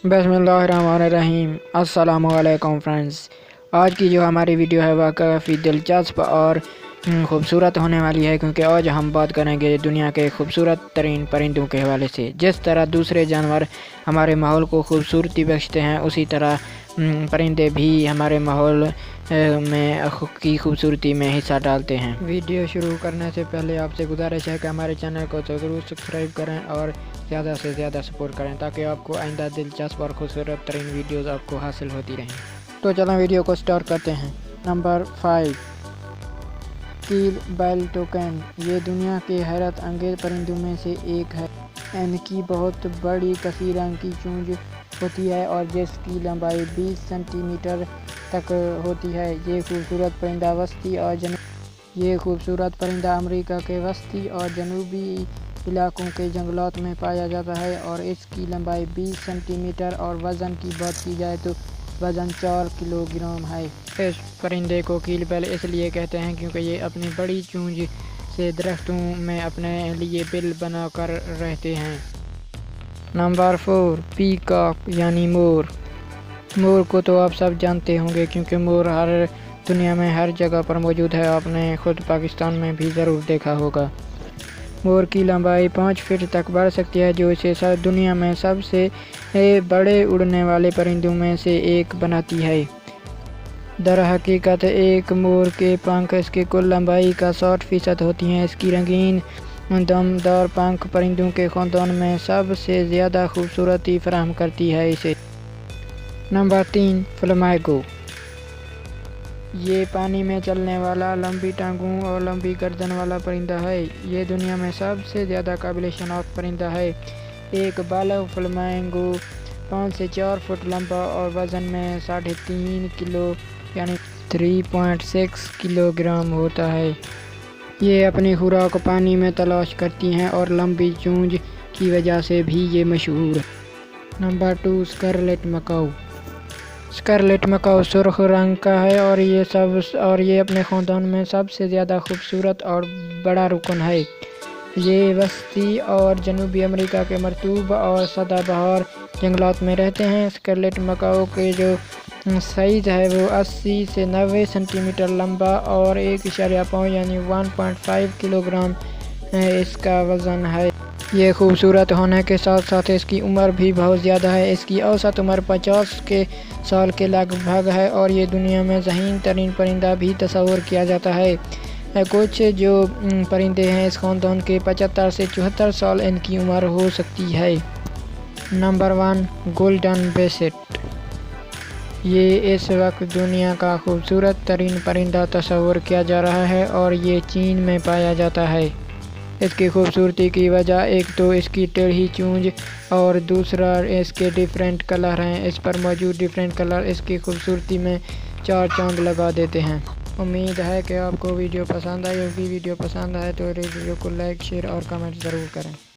बिस्मिल्लाहिर्रहमानिर्रहीम। अस्सलामुअलैकुम फ्रेंड्स। आज की जो हमारी वीडियो है वह काफ़ी दिलचस्प और खूबसूरत होने वाली है, क्योंकि आज हम बात करेंगे दुनिया के खूबसूरत तरीन परिंदों के हवाले से। जिस तरह दूसरे जानवर हमारे माहौल को खूबसूरती बख्शते हैं, उसी तरह परिंदे भी हमारे माहौल में की खूबसूरती में हिस्सा डालते हैं। वीडियो शुरू करने से पहले आपसे गुजारिश है कि हमारे चैनल को तो ज़रूर सब्सक्राइब करें और ज़्यादा से ज़्यादा सपोर्ट करें, ताकि आपको आइंदा दिलचस्प और खूबसूरत तरीन वीडियोज़ आपको हासिल होती रहें। तो चलें वीडियो को स्टार्ट करते हैं। नंबर 5, कील बेल टोकन। ये दुनिया के हैरत अंगेज़ परिंदों में से एक है। इनकी बहुत बड़ी कसीर रंग की चोंच होती है और जिसकी लंबाई 20 सेंटीमीटर तक होती है। ये खूबसूरत परिंदा अमेरिका के वस्ती और जनूबी इलाकों के जंगलात में पाया जाता है और इसकी लंबाई 20 सेंटीमीटर और वज़न की बात की जाए तो वज़न 4 किलोग्राम है। इस परिंदे को कील बेल इसलिए कहते हैं क्योंकि ये अपनी बड़ी चोंच से दरख्तों में अपने लिए बिल बनाकर रहते हैं। नंबर 4, पीकॉक यानी मोर। मोर को तो आप सब जानते होंगे, क्योंकि मोर हर दुनिया में हर जगह पर मौजूद है। आपने खुद पाकिस्तान में भी ज़रूर देखा होगा। मोर की लंबाई 5 फीट तक बढ़ सकती है, जो इसे दुनिया में सबसे बड़े उड़ने वाले परिंदों में से एक बनाती है। दरहकीकत एक मोर के पंख इसकी कुल लंबाई का 60% होती हैं। इसकी रंगीन दमदार पंख परिंदों के खानदान में सबसे ज़्यादा खूबसूरती फराहम करती है इसे। Number 3, flamingo. ये पानी में चलने वाला, लंबी टांगों और लंबी गर्दन वाला परिंदा है। ये दुनिया में सबसे ज़्यादा काबिल शनाख्त परिंदा है। एक बालग फ्लेमिंगो 5 से 4 फुट लंबा और वज़न में 3.5 किलो यानी 3.6 किलोग्राम होता है। ये अपनी खुराक पानी में तलाश करती हैं और लंबी चोंच की वजह से भी ये मशहूर है। Number 2, scarlet macaw. Scarlet macaw सुर्ख रंग का है और ये अपने खानदान में सबसे ज़्यादा खूबसूरत और बड़ा रुकन है। ये वस्ती और जनूबी अमेरिका के मरतूब और सदाबहार जंगलात में रहते हैं। स्कारलेट मैकाऊ के जो साइज़ है वो 80 से 90 सेंटीमीटर लंबा और 1.5 यानी 1.5 किलोग्राम इसका वज़न है। ये खूबसूरत होने के साथ साथ इसकी उम्र भी बहुत ज़्यादा है। इसकी औसत उम्र 50 साल के लगभग है और ये दुनिया में ज़हीन तरीन परिंदा भी तस्वुर किया जाता है। कुछ जो परिंदे हैं इस खानदान के 75 से 74 साल इनकी उम्र हो सकती है। Number 1, golden बेसेट। ये इस वक्त दुनिया का खूबसूरत तरीन परिंदा तस्वुर किया जा रहा है और ये चीन में पाया जाता है। इसकी खूबसूरती की वजह एक तो इसकी टेढ़ी चोंच और दूसरा इसके डिफरेंट कलर हैं। इस पर मौजूद डिफरेंट कलर इसकी खूबसूरती में 4 चांद लगा देते हैं। उम्मीद है कि आपको वीडियो पसंद आई होगी। वीडियो पसंद आए तो वीडियो को लाइक, शेयर और कमेंट ज़रूर करें।